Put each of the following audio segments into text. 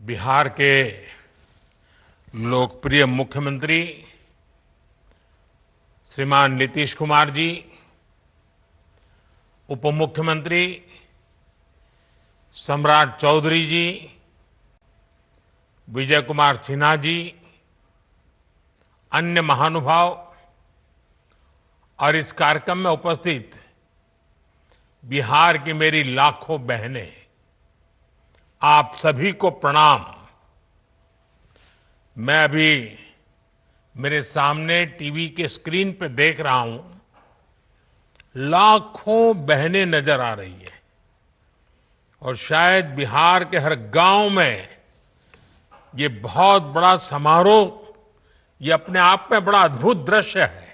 बिहार के लोकप्रिय मुख्यमंत्री श्रीमान नीतीश कुमार जी, उप मुख्यमंत्री सम्राट चौधरी जी, विजय कुमार सिन्हा जी, अन्य महानुभाव और इस कार्यक्रम में उपस्थित बिहार की मेरी लाखों बहनें, आप सभी को प्रणाम। मैं अभी मेरे सामने टीवी के स्क्रीन पर देख रहा हूं, लाखों बहनें नजर आ रही है और शायद बिहार के हर गांव में ये बहुत बड़ा समारोह, ये अपने आप में बड़ा अद्भुत दृश्य है।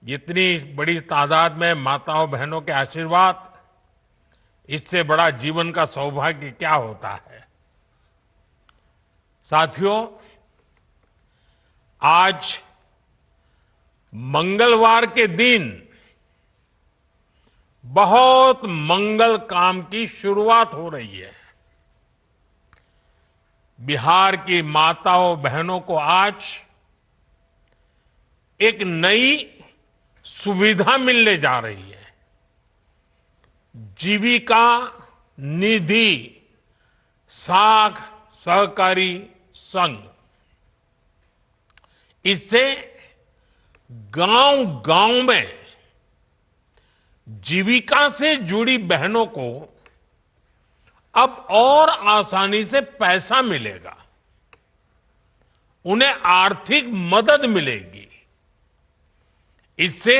इतनी बड़ी तादाद में माताओं बहनों के आशीर्वाद, इससे बड़ा जीवन का सौभाग्य क्या होता है। साथियों, आज मंगलवार के दिन बहुत मंगल काम की शुरुआत हो रही है। बिहार की माताओं बहनों को आज एक नई सुविधा मिलने जा रही है। जीविका निधि साख सहकारी संघ। इससे गांव-गांव में जीविका से जुड़ी बहनों को अब और आसानी से पैसा मिलेगा, उन्हें आर्थिक मदद मिलेगी। इससे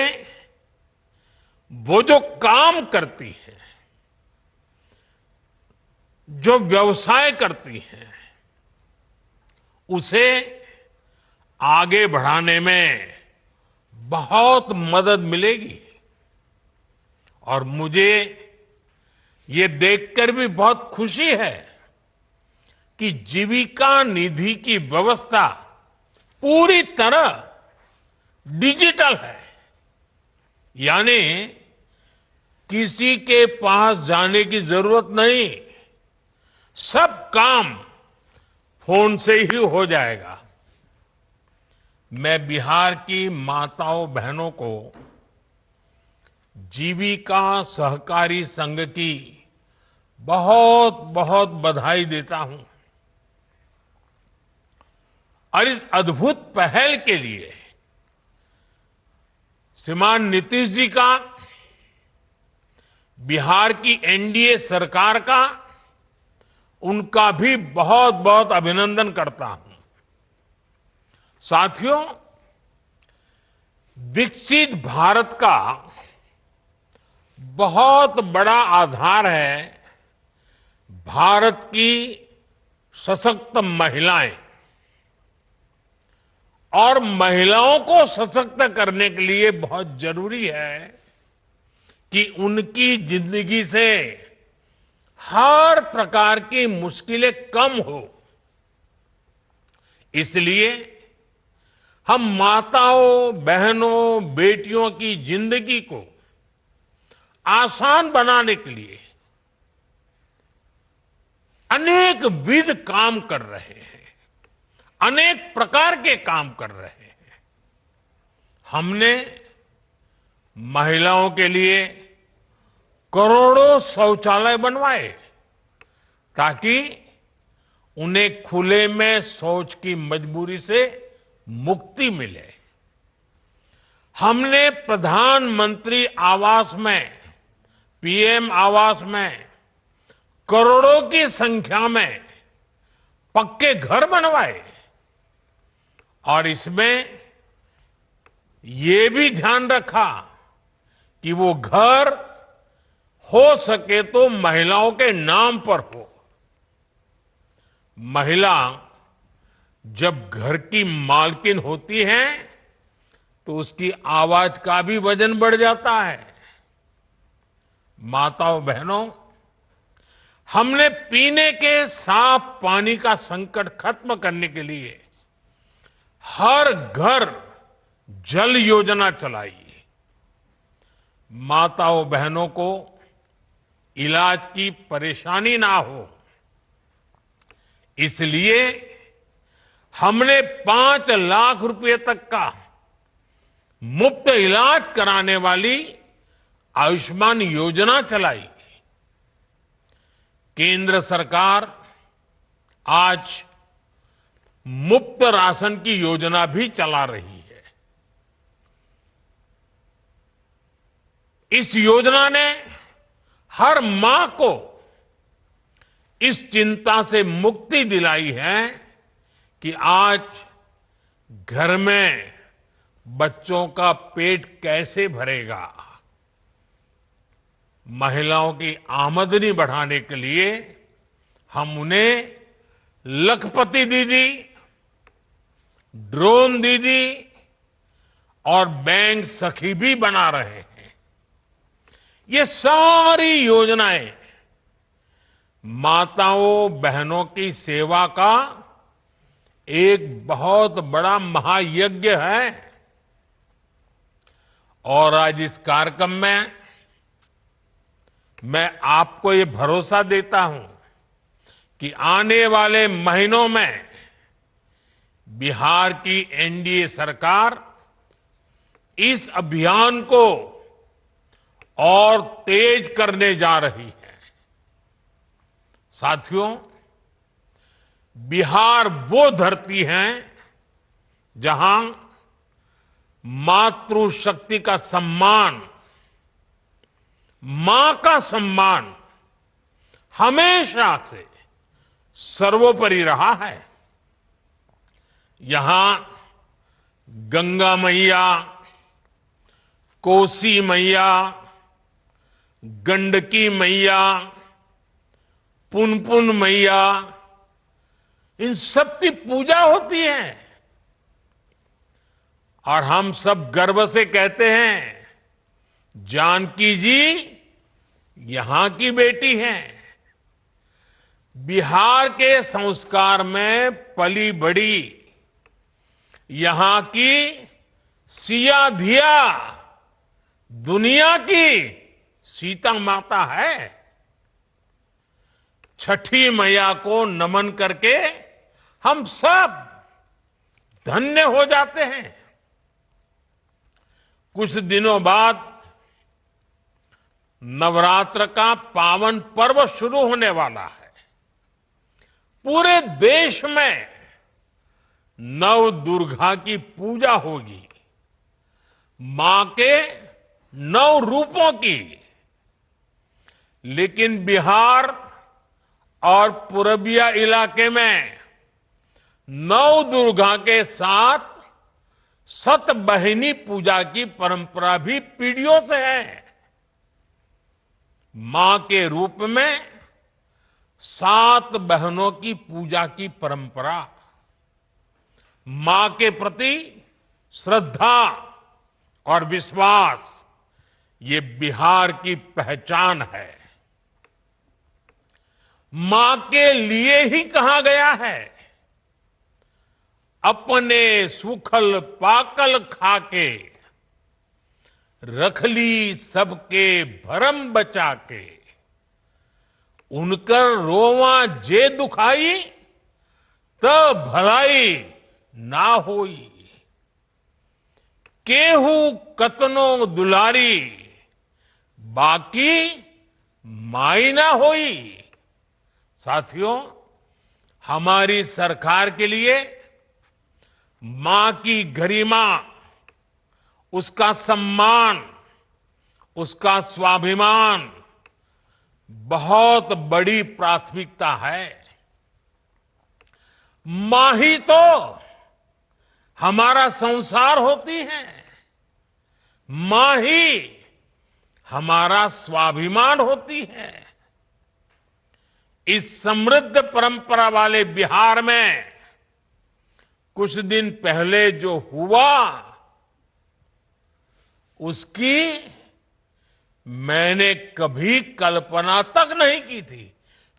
वो जो काम करती है, जो व्यवसाय करती है, उसे आगे बढ़ाने में बहुत मदद मिलेगी। और मुझे ये देखकर भी बहुत खुशी है कि जीविका निधि की व्यवस्था पूरी तरह डिजिटल है। यानी किसी के पास जाने की जरूरत नहीं, सब काम फोन से ही हो जाएगा। मैं बिहार की माताओं बहनों को जीविका सहकारी संघ की बहुत बहुत बधाई देता हूं और इस अद्भुत पहल के लिए श्रीमान नीतीश जी का, बिहार की एनडीए सरकार का, उनका भी बहुत बहुत अभिनंदन करता हूं। साथियों, विकसित भारत का बहुत बड़ा आधार है भारत की सशक्त महिलाएं। और महिलाओं को सशक्त करने के लिए बहुत जरूरी है कि उनकी जिंदगी से हर प्रकार की मुश्किलें कम हो। इसलिए हम माताओं बहनों बेटियों की जिंदगी को आसान बनाने के लिए अनेक विध काम कर रहे हैं, अनेक प्रकार के काम कर रहे हैं। हमने महिलाओं के लिए करोड़ों शौचालय बनवाए ताकि उन्हें खुले में शौच की मजबूरी से मुक्ति मिले। हमने प्रधानमंत्री आवास में, पीएम आवास में करोड़ों की संख्या में पक्के घर बनवाए और इसमें ये भी ध्यान रखा कि वो घर हो सके तो महिलाओं के नाम पर हो। महिला जब घर की मालकिन होती है तो उसकी आवाज का भी वजन बढ़ जाता है। माताओं बहनों, हमने पीने के साफ पानी का संकट खत्म करने के लिए हर घर जल योजना चलाई। माताओं बहनों को इलाज की परेशानी ना हो, इसलिए हमने 5 लाख रुपए तक का मुफ्त इलाज कराने वाली आयुष्मान योजना चलाई। केंद्र सरकार आज मुफ्त राशन की योजना भी चला रही है। इस योजना ने हर मां को इस चिंता से मुक्ति दिलाई है कि आज घर में बच्चों का पेट कैसे भरेगा। महिलाओं की आमदनी बढ़ाने के लिए हम उन्हें लखपति दीदी, ड्रोन दीदी और बैंक सखी भी बना रहे हैं। ये सारी योजनाएं माताओं बहनों की सेवा का एक बहुत बड़ा महायज्ञ है। और आज इस कार्यक्रम में मैं आपको ये भरोसा देता हूं कि आने वाले महीनों में बिहार की एनडीए सरकार इस अभियान को और तेज करने जा रही है। साथियों, बिहार वो धरती है जहां मातृशक्ति का सम्मान, मां का सम्मान हमेशा से सर्वोपरि रहा है। यहां गंगा मैया, कोसी मैया, गंडकी मैया, पुनपुन मैया, इन सब की पूजा होती है। और हम सब गर्व से कहते हैं, जानकी जी यहां की बेटी हैं। बिहार के संस्कार में पली बड़ी यहां की सिया धिया दुनिया की सीता माता है। छठी मैया को नमन करके हम सब धन्य हो जाते हैं। कुछ दिनों बाद नवरात्र का पावन पर्व शुरू होने वाला है। पूरे देश में नव दुर्गा की पूजा होगी, मां के 9 रूपों की। लेकिन बिहार और पूर्विया इलाके में नव दुर्गा के साथ सतबहिनी पूजा की परंपरा भी पीढ़ियों से है। मां के रूप में 7 बहनों की पूजा की परंपरा, मां के प्रति श्रद्धा और विश्वास, ये बिहार की पहचान है। मां के लिए ही कहा गया है, अपने सुखल पाकल खाके, रख ली सबके भरम बचा के। उनकर रोवा जे दुखाई, त भलाई ना होई। केहू कतनो दुलारी, बाकी माई ना होई। साथियों, हमारी सरकार के लिए मां की गरिमा, उसका सम्मान, उसका स्वाभिमान बहुत बड़ी प्राथमिकता है। मां ही तो हमारा संसार होती है, मां ही हमारा स्वाभिमान होती है। इस समृद्ध परंपरा वाले बिहार में कुछ दिन पहले जो हुआ, उसकी मैंने कभी कल्पना तक नहीं की थी।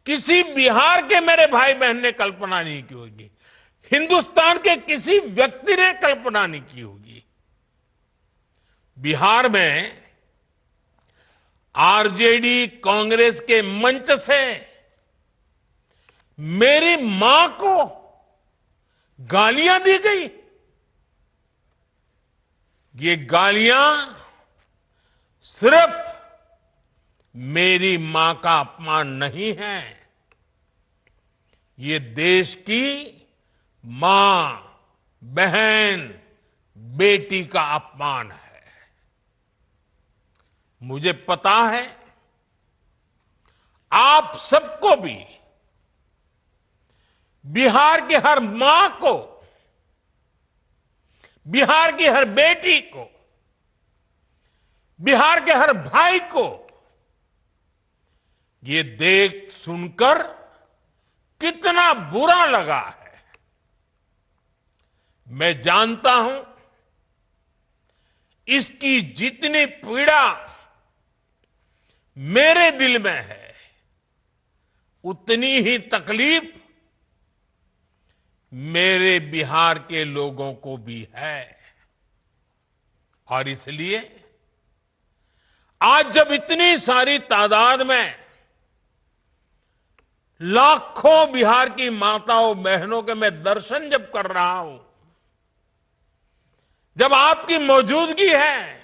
किसी बिहार के मेरे भाई बहन ने कल्पना नहीं की होगी, हिंदुस्तान के किसी व्यक्ति ने कल्पना नहीं की होगी। बिहार में आरजेडी कांग्रेस के मंच से मेरी मां को गालियां दी गई। ये गालियां सिर्फ मेरी मां का अपमान नहीं है, ये देश की मां, बहन, बेटी का अपमान है। मुझे पता है आप सबको भी, बिहार की हर मां को, बिहार की हर बेटी को, बिहार के हर भाई को ये देख सुनकर कितना बुरा लगा है। मैं जानता हूं इसकी जितनी पीड़ा मेरे दिल में है, उतनी ही तकलीफ मेरे बिहार के लोगों को भी है। और इसलिए आज जब इतनी सारी तादाद में लाखों बिहार की माताओं बहनों के मैं दर्शन जब कर रहा हूं, जब आपकी मौजूदगी है,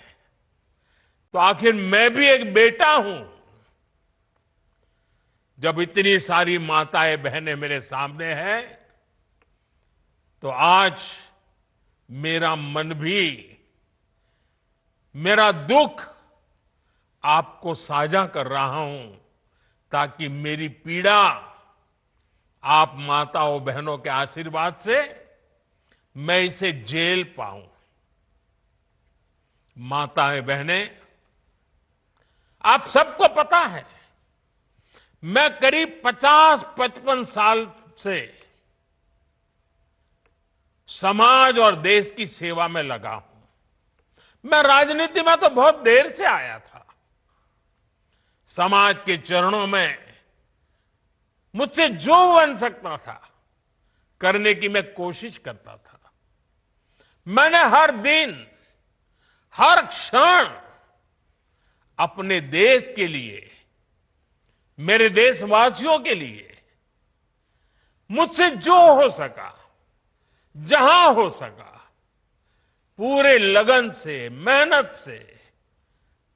तो आखिर मैं भी एक बेटा हूं। जब इतनी सारी माताएं बहनें मेरे सामने हैं, तो आज मेरा मन भी, मेरा दुख आपको साझा कर रहा हूं, ताकि मेरी पीड़ा आप माताओं बहनों के आशीर्वाद से मैं इसे झेल पाऊं। माताएं बहनें, आप सबको पता है मैं करीब 50-55 साल से समाज और देश की सेवा में लगा हूं। मैं राजनीति में तो बहुत देर से आया था। समाज के चरणों में मुझसे जो बन सकता था करने की मैं कोशिश करता था। मैंने हर दिन, हर क्षण अपने देश के लिए, मेरे देशवासियों के लिए मुझसे जो हो सका, जहां हो सका, पूरे लगन से, मेहनत से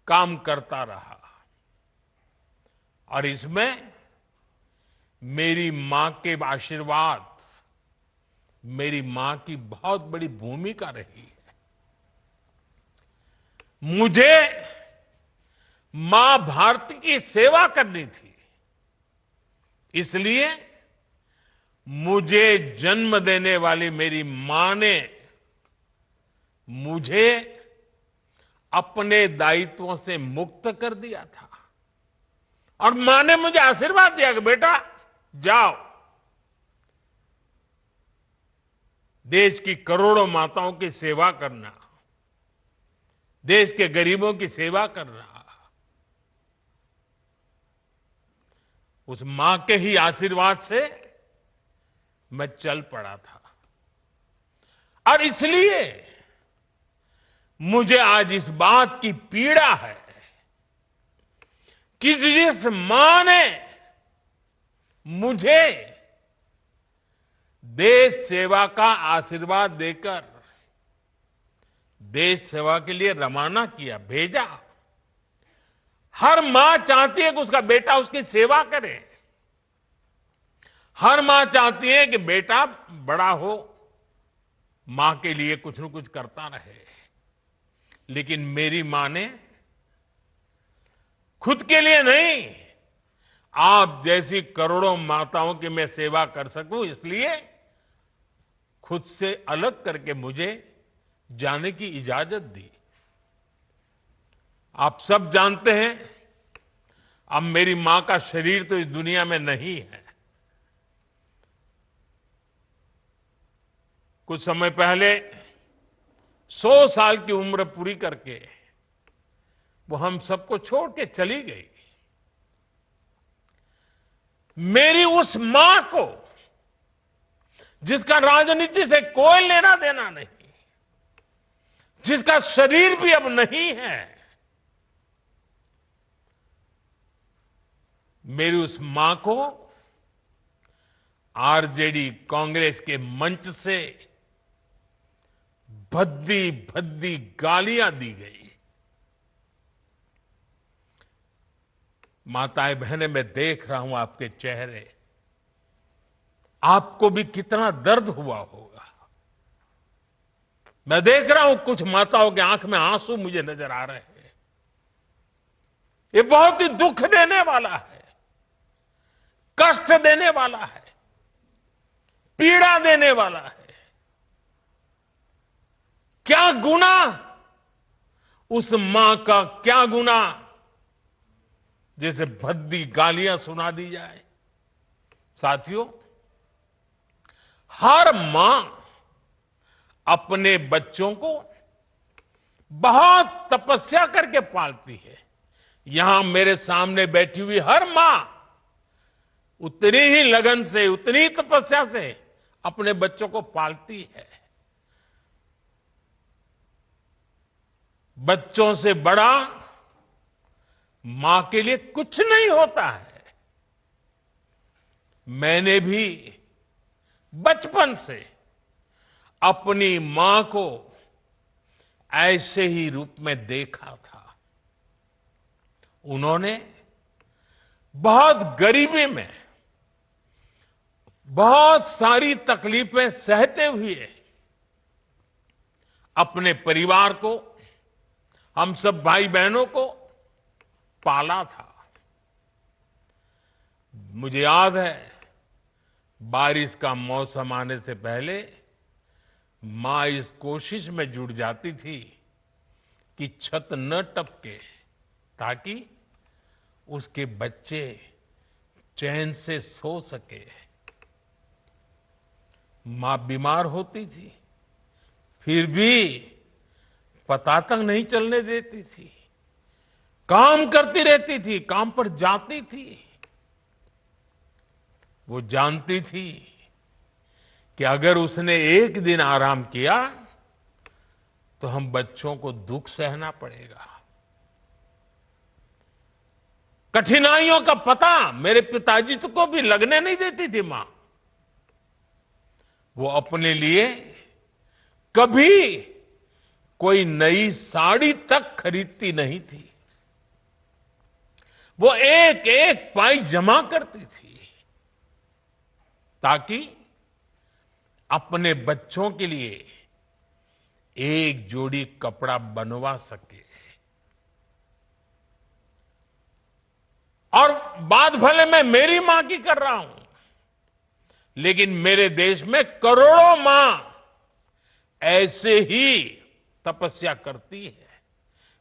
काम करता रहा। और इसमें मेरी मां के आशीर्वाद, मेरी मां की बहुत बड़ी भूमिका रही है। मुझे मां भारती की सेवा करनी थी, इसलिए मुझे जन्म देने वाली मेरी मां ने मुझे अपने दायित्वों से मुक्त कर दिया था। और मां ने मुझे आशीर्वाद दिया कि बेटा जाओ, देश की करोड़ों माताओं की सेवा करना, देश के गरीबों की सेवा करना। उस मां के ही आशीर्वाद से मैं चल पड़ा था। और इसलिए मुझे आज इस बात की पीड़ा है कि जिस मां ने मुझे देश सेवा का आशीर्वाद देकर देश सेवा के लिए रवाना किया, भेजा। हर मां चाहती है कि उसका बेटा उसकी सेवा करे। हर मां चाहती है कि बेटा बड़ा हो, मां के लिए कुछ न कुछ करता रहे। लेकिन मेरी मां ने खुद के लिए नहीं, आप जैसी करोड़ों माताओं की मैं सेवा कर सकूं, इसलिए खुद से अलग करके मुझे जाने की इजाजत दी। आप सब जानते हैं, अब मेरी मां का शरीर तो इस दुनिया में नहीं है। कुछ समय पहले 100 साल की उम्र पूरी करके वो हम सबको छोड़ के चली गई। मेरी उस मां को, जिसका राजनीति से कोई लेना देना नहीं, जिसका शरीर भी अब नहीं है, मेरी उस मां को आरजेडी कांग्रेस के मंच से भद्दी भद्दी गालियां दी गई। माताएं बहनें, मैं देख रहा हूं आपके चेहरे, आपको भी कितना दर्द हुआ होगा। मैं देख रहा हूं कुछ माताओं की आंख में आंसू मुझे नजर आ रहे हैं। ये बहुत ही दुख देने वाला है, कष्ट देने वाला है, पीड़ा देने वाला है। क्या गुनाह उस मां का, क्या गुनाह जैसे भद्दी गालियां सुना दी जाए। साथियों, हर मां अपने बच्चों को बहुत तपस्या करके पालती है। यहां मेरे सामने बैठी हुई हर मां उतनी ही लगन से, उतनी ही तपस्या से अपने बच्चों को पालती है। बच्चों से बड़ा मां के लिए कुछ नहीं होता है। मैंने भी बचपन से अपनी मां को ऐसे ही रूप में देखा था। उन्होंने बहुत गरीबी में बहुत सारी तकलीफें सहते हुए अपने परिवार को, हम सब भाई बहनों को पाला था। मुझे याद है, बारिश का मौसम आने से पहले मां इस कोशिश में जुट जाती थी कि छत न टपके, ताकि उसके बच्चे चैन से सो सके। मां बीमार होती थी, फिर भी पता तक नहीं चलने देती थी, काम करती रहती थी, काम पर जाती थी। वो जानती थी कि अगर उसने एक दिन आराम किया तो हम बच्चों को दुख सहना पड़ेगा। कठिनाइयों का पता मेरे पिताजी को भी लगने नहीं देती थी मां। वो अपने लिए कभी कोई नई साड़ी तक खरीदती नहीं थी। वो एक एक पाई जमा करती थी ताकि अपने बच्चों के लिए एक जोड़ी कपड़ा बनवा सके। और बात भले मैं मेरी मां की कर रहा हूं, लेकिन मेरे देश में करोड़ों मां ऐसे ही तपस्या करती है।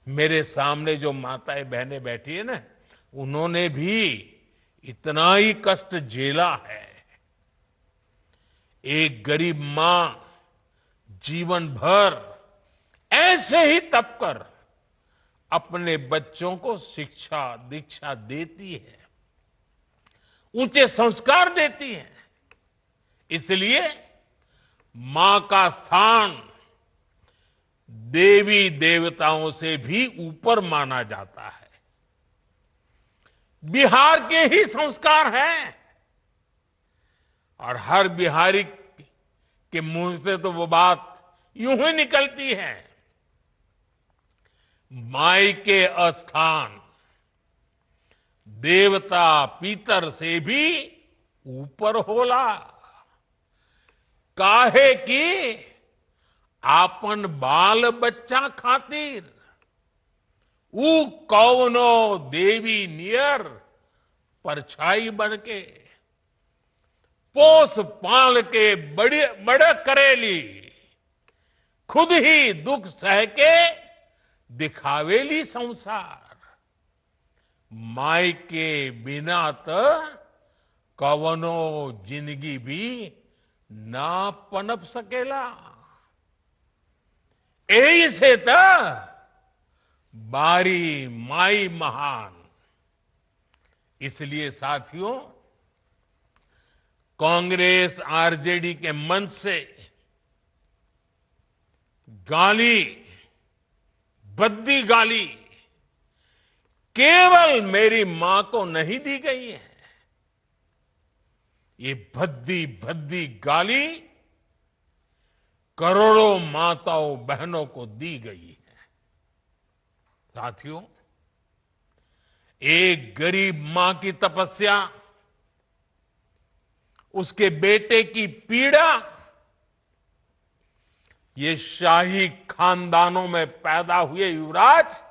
मेरे सामने जो माताएं बहनें बैठी है ना, उन्होंने भी इतना ही कष्ट झेला है। एक गरीब मां जीवन भर ऐसे ही तप कर अपने बच्चों को शिक्षा दीक्षा देती है, ऊंचे संस्कार देती है। इसलिए मां का स्थान देवी देवताओं से भी ऊपर माना जाता है। बिहार के ही संस्कार हैं, और हर बिहारी के मुंह से तो वो बात यूं ही निकलती है, माई के स्थान देवता पितर से भी ऊपर होला। काहे की आपन बाल बच्चा खातिर ऊ कौनो देवी नियर परछाई बन के पोस पाल के बड़े करेली, खुद ही दुख सह के दिखावेली संसार। माई के बिना तो कवनो जिंदगी भी ना पनप सकेला। यही से तो बारी माई महान। इसलिए साथियों, कांग्रेस आरजेडी के मंच से गाली, भद्दी गाली केवल मेरी मां को नहीं दी गई है, ये भद्दी भद्दी गाली करोड़ों माताओं बहनों को दी गई है। साथियों, एक गरीब मां की तपस्या, उसके बेटे की पीड़ा, ये शाही खानदानों में पैदा हुए युवराज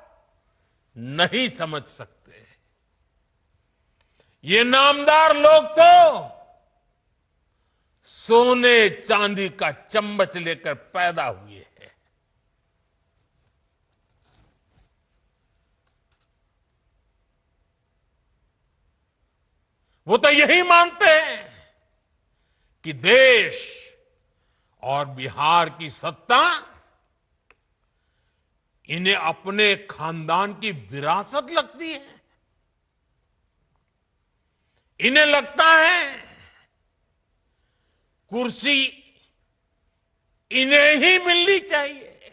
नहीं समझ सकते। ये नामदार लोग तो सोने चांदी का चम्मच लेकर पैदा हुए हैं। वो तो यही मानते हैं कि देश और बिहार की सत्ता इन्हें अपने खानदान की विरासत लगती है। इन्हें लगता है कुर्सी इन्हें ही मिलनी चाहिए।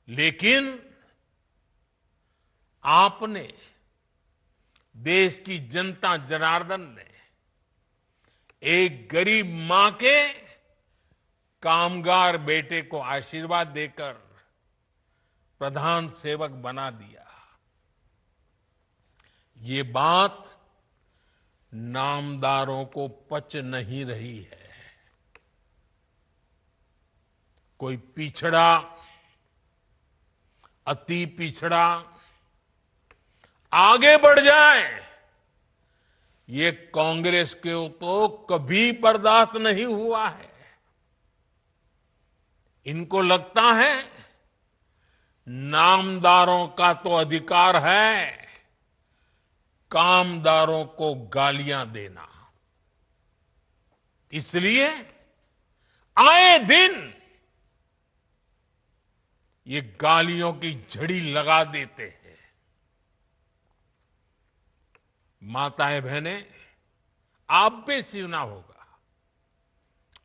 लेकिन आपने, देश की जनता जनार्दन ने एक गरीब मां के कामगार बेटे को आशीर्वाद देकर प्रधान सेवक बना दिया। ये बात नामदारों को पच नहीं रही है। कोई पिछड़ा, अति पिछड़ा आगे बढ़ जाए, ये कांग्रेस के तो कभी बर्दाश्त नहीं हुआ है। इनको लगता है नामदारों का तो अधिकार है कामदारों को गालियां देना। इसलिए आए दिन ये गालियों की झड़ी लगा देते हैं। माताएं बहनें, आप भी सुना होगा,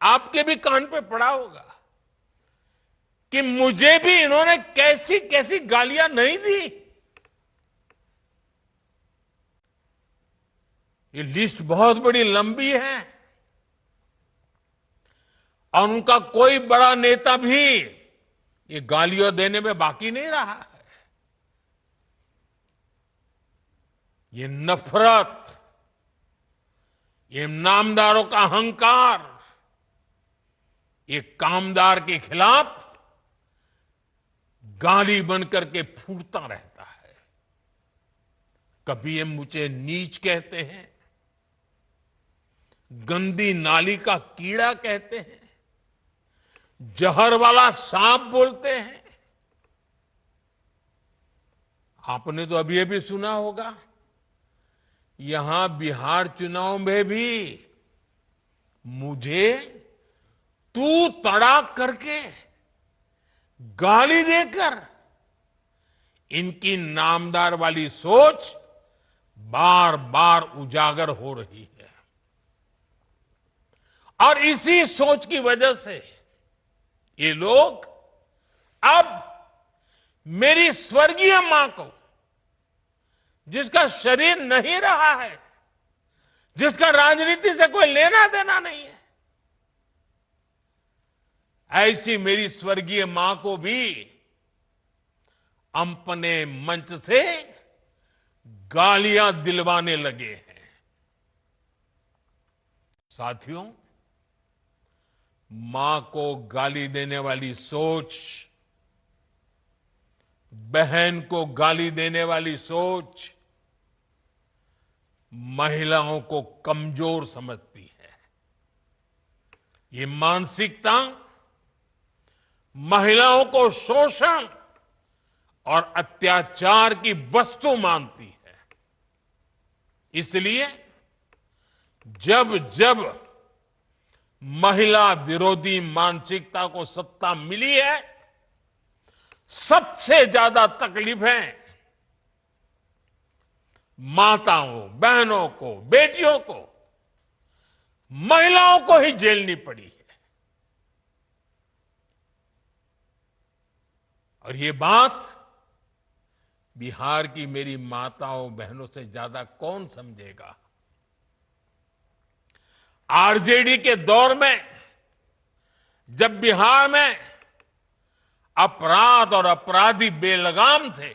आपके भी कान पे पड़ा होगा कि मुझे भी इन्होंने कैसी कैसी गालियां नहीं दी। ये लिस्ट बहुत बड़ी लंबी है और उनका कोई बड़ा नेता भी ये गालियां देने में बाकी नहीं रहा है। ये नफरत, ये नामदारों का अहंकार, ये कामदार के खिलाफ गाली बनकर के फूटता रहता है। कभी ये मुझे नीच कहते हैं, गंदी नाली का कीड़ा कहते हैं, जहर वाला सांप बोलते हैं। आपने तो अभी अभी सुना होगा, यहां बिहार चुनाव में भी मुझे तू तड़ाक करके गाली देकर इनकी नामदार वाली सोच बार बार उजागर हो रही है। और इसी सोच की वजह से ये लोग अब मेरी स्वर्गीय मां को, जिसका शरीर नहीं रहा है, जिसका राजनीति से कोई लेना देना नहीं है, ऐसी मेरी स्वर्गीय मां को भी अपने मंच से गालियां दिलवाने लगे हैं। साथियों, मां को गाली देने वाली सोच, बहन को गाली देने वाली सोच महिलाओं को कमजोर समझती है। ये मानसिकता महिलाओं को शोषण और अत्याचार की वस्तु मानती है। इसलिए जब जब महिला विरोधी मानसिकता को सत्ता मिली है, सबसे ज्यादा तकलीफें माताओं, बहनों को, बेटियों को, महिलाओं को ही झेलनी पड़ी है। और ये बात बिहार की मेरी माताओं, बहनों से ज्यादा कौन समझेगा। आरजेडी के दौर में जब बिहार में अपराध और अपराधी बेलगाम थे,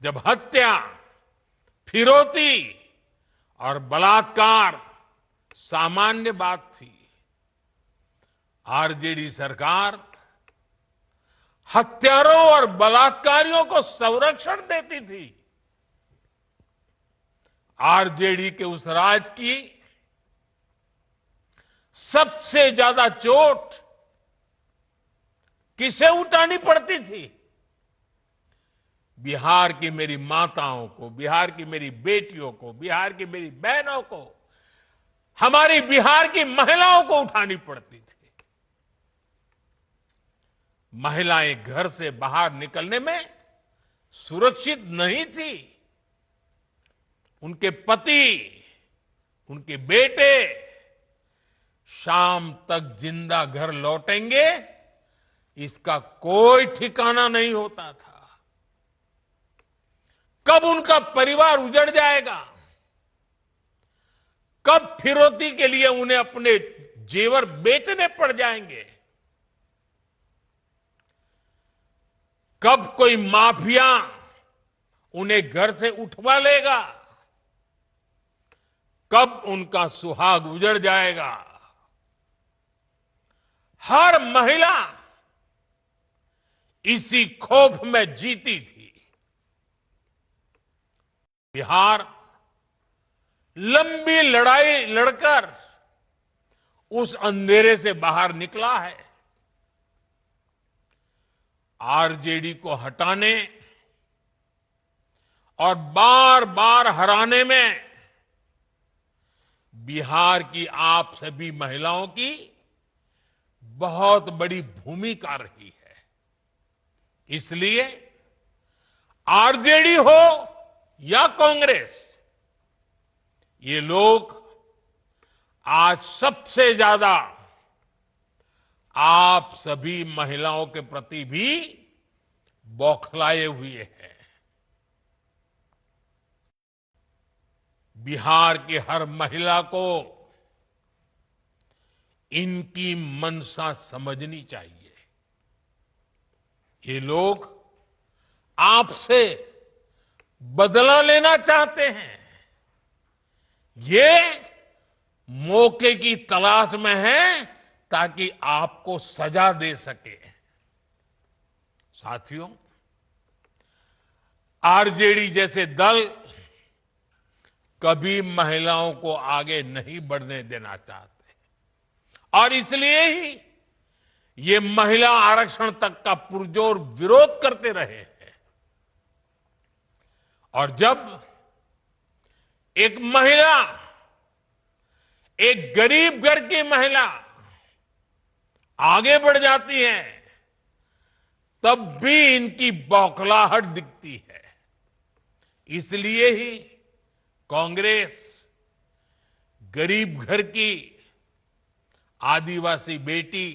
जब हत्या, फिरौती और बलात्कार सामान्य बात थी, आरजेडी सरकार हत्यारों और बलात्कारियों को संरक्षण देती थी। आरजेडी के उस राज की सबसे ज्यादा चोट किसे उठानी पड़ती थी? बिहार की मेरी माताओं को, बिहार की मेरी बेटियों को, बिहार की मेरी बहनों को, हमारी बिहार की महिलाओं को उठानी पड़ती थी। महिलाएं घर से बाहर निकलने में सुरक्षित नहीं थी। उनके पति, उनके बेटे शाम तक जिंदा घर लौटेंगे, इसका कोई ठिकाना नहीं होता था। कब उनका परिवार उजड़ जाएगा, कब फिरौती के लिए उन्हें अपने जेवर बेचने पड़ जाएंगे, कब कोई माफिया उन्हें घर से उठवा लेगा, कब उनका सुहाग उजड़ जाएगा। हर महिला इसी खौफ में जीती थी। बिहार लंबी लड़ाई लड़कर उस अंधेरे से बाहर निकला है। आरजेडी को हटाने और बार बार हराने में बिहार की आप सभी महिलाओं की बहुत बड़ी भूमिका रही है। इसलिए आरजेडी हो या कांग्रेस, ये लोग आज सबसे ज्यादा आप सभी महिलाओं के प्रति भी बौखलाए हुए हैं। बिहार की हर महिला को इनकी मनसा समझनी चाहिए। ये लोग आपसे बदला लेना चाहते हैं। ये मौके की तलाश में हैं ताकि आपको सजा दे सके। साथियों, आरजेडी जैसे दल कभी महिलाओं को आगे नहीं बढ़ने देना चाहते और इसलिए ही ये महिला आरक्षण तक का पुरजोर विरोध करते रहे हैं। और जब एक महिला, एक गरीब घर की महिला आगे बढ़ जाती है, तब भी इनकी बौखलाहट दिखती है। इसलिए ही कांग्रेस गरीब घर की आदिवासी बेटी,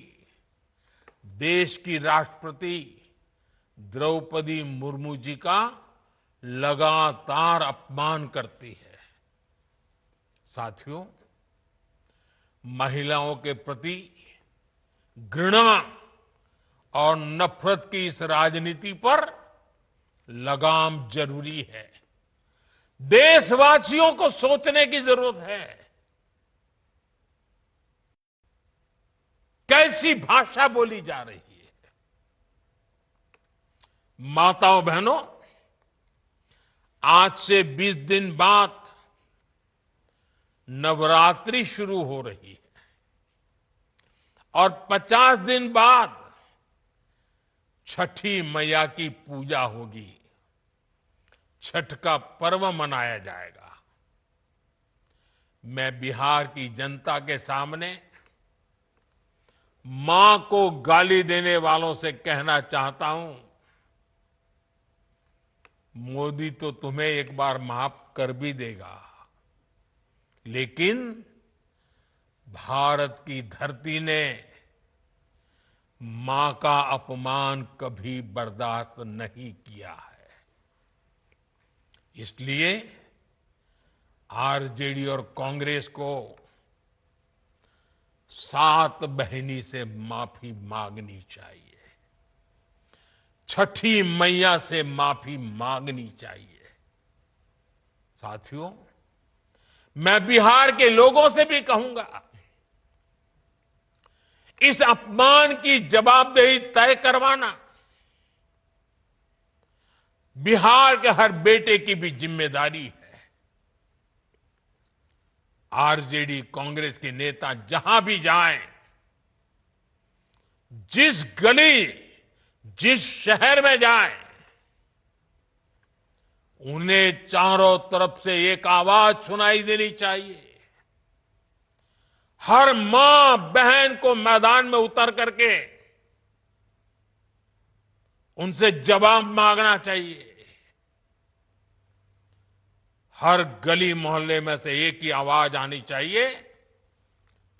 देश की राष्ट्रपति द्रौपदी मुर्मू जी का लगातार अपमान करती है। साथियों, महिलाओं के प्रति घृणा और नफरत की इस राजनीति पर लगाम जरूरी है। देशवासियों को सोचने की जरूरत है। कैसी भाषा बोली जा रही है। माताओं बहनों, आज से 20 दिन बाद नवरात्रि शुरू हो रही है और 50 दिन बाद छठी मैया की पूजा होगी। छठ का पर्व मनाया जाएगा। मैं बिहार की जनता के सामने मां को गाली देने वालों से कहना चाहता हूं, मोदी तो तुम्हें एक बार माफ कर भी देगा, लेकिन भारत की धरती ने मां का अपमान कभी बर्दाश्त नहीं किया है। इसलिए आरजेडी और कांग्रेस को 7 बहिनी से माफी मांगनी चाहिए, छठी मैया से माफी मांगनी चाहिए। साथियों, मैं बिहार के लोगों से भी कहूंगा, इस अपमान की जवाबदेही तय करवाना बिहार के हर बेटे की भी जिम्मेदारी है। आरजेडी कांग्रेस के नेता जहां भी जाएं, जिस गली, जिस शहर में जाएं, उन्हें चारों तरफ से एक आवाज सुनाई देनी चाहिए। हर मां बहन को मैदान में उतर करके उनसे जवाब मांगना चाहिए। हर गली मोहल्ले में से एक ही आवाज आनी चाहिए,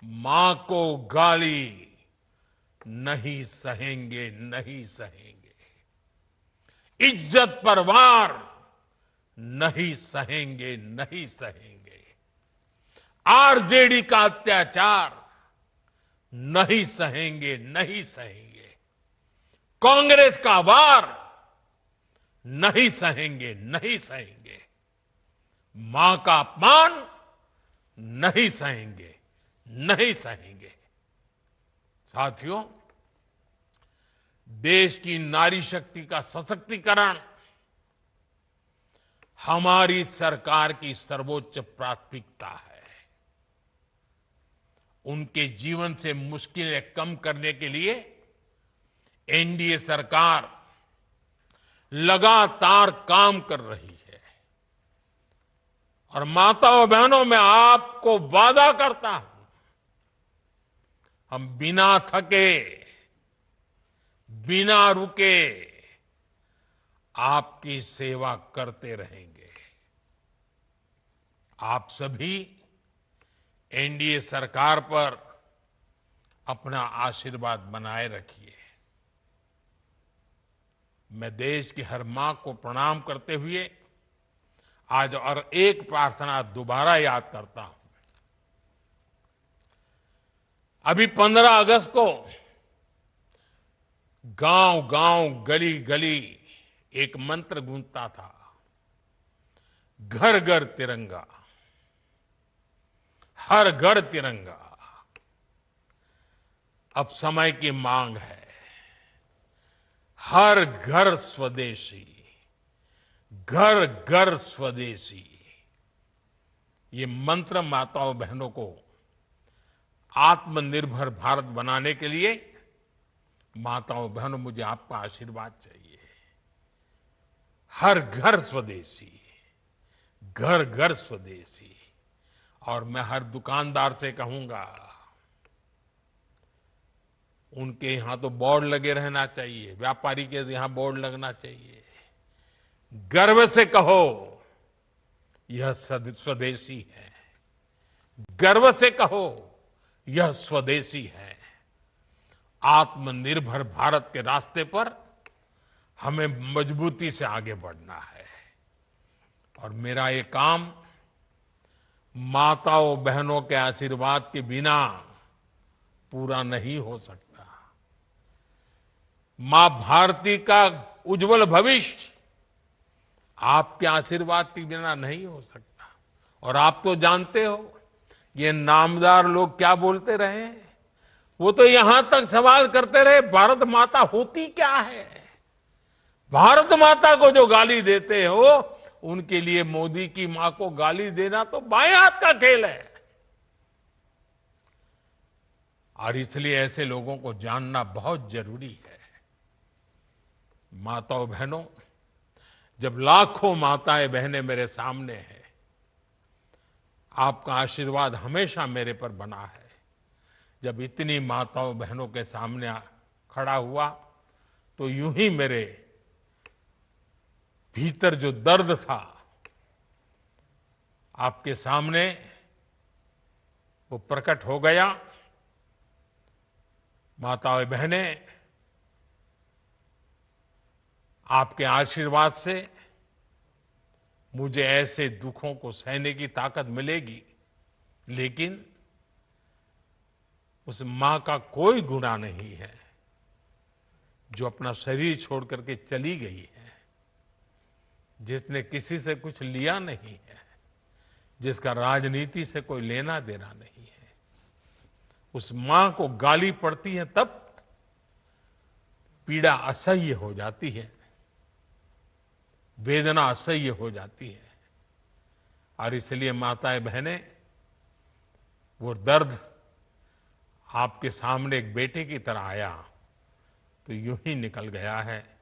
मां को गाली नहीं सहेंगे, नहीं सहेंगे। इज्जत पर वार नहीं सहेंगे, नहीं सहेंगे। आरजेडी का अत्याचार नहीं सहेंगे, नहीं सहेंगे। कांग्रेस का वार नहीं सहेंगे, नहीं सहेंगे। मां का अपमान नहीं सहेंगे, नहीं सहेंगे। साथियों, देश की नारी शक्ति का सशक्तिकरण हमारी सरकार की सर्वोच्च प्राथमिकता है। उनके जीवन से मुश्किलें कम करने के लिए एनडीए सरकार लगातार काम कर रही है। और माताओं बहनों, मैं आपको वादा करता हूं, हम बिना थके, बिना रुके आपकी सेवा करते रहेंगे। आप सभी एनडीए सरकार पर अपना आशीर्वाद बनाए रखिए। मैं देश की हर मां को प्रणाम करते हुए आज और एक प्रार्थना दोबारा याद करता हूं। अभी 15 अगस्त को गांव गांव, गली गली एक मंत्र गूंजता था, घर घर तिरंगा, हर घर तिरंगा। अब समय की मांग है, हर घर स्वदेशी, घर घर स्वदेशी। ये मंत्र माताओं बहनों को आत्मनिर्भर भारत बनाने के लिए, माताओं बहनों, मुझे आपका आशीर्वाद चाहिए। हर घर स्वदेशी, घर घर स्वदेशी। और मैं हर दुकानदार से कहूंगा, उनके यहां तो बोर्ड लगे रहना चाहिए, व्यापारी के यहां बोर्ड लगना चाहिए। गर्व से कहो, यह स्वदेशी है। गर्व से कहो, यह स्वदेशी है। आत्मनिर्भर भारत के रास्ते पर हमें मजबूती से आगे बढ़ना है। और मेरा ये काम माताओं बहनों के आशीर्वाद के बिना पूरा नहीं हो सकता। मां भारती का उज्जवल भविष्य आपके आशीर्वाद के बिना नहीं हो सकता। और आप तो जानते हो, ये नामदार लोग क्या बोलते रहे, वो तो यहां तक सवाल करते रहे, भारत माता होती क्या है। भारत माता को जो गाली देते हो, उनके लिए मोदी की मां को गाली देना तो बाएं हाथ का खेल है। और इसलिए ऐसे लोगों को जानना बहुत जरूरी है। माताओं बहनों, जब लाखों माताएं बहनें मेरे सामने हैं, आपका आशीर्वाद हमेशा मेरे पर बना है। जब इतनी माताओं बहनों के सामने खड़ा हुआ, तो यूं ही मेरे भीतर जो दर्द था, आपके सामने वो प्रकट हो गया। माताएं बहनें, आपके आशीर्वाद से मुझे ऐसे दुखों को सहने की ताकत मिलेगी, लेकिन उस मां का कोई गुनाह नहीं है जो अपना शरीर छोड़ करके चली गई है, जिसने किसी से कुछ लिया नहीं है, जिसका राजनीति से कोई लेना देना नहीं है। उस मां को गाली पड़ती है तब पीड़ा असह्य हो जाती है, वेदना असह्य हो जाती है। और इसलिए माताएं बहनें, वो दर्द आपके सामने एक बेटे की तरह आया तो यूं ही निकल गया है।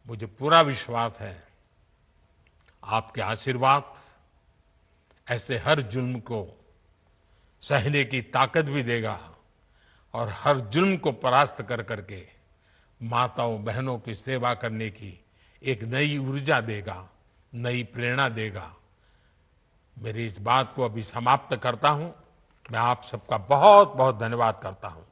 मुझे पूरा विश्वास है आपके आशीर्वाद ऐसे हर जुल्म को सहने की ताकत भी देगा और हर जुल्म को परास्त कर करके माताओं बहनों की सेवा करने की एक नई ऊर्जा देगा, नई प्रेरणा देगा। मेरी इस बात को अभी समाप्त करता हूं। मैं आप सबका बहुत बहुत धन्यवाद करता हूं।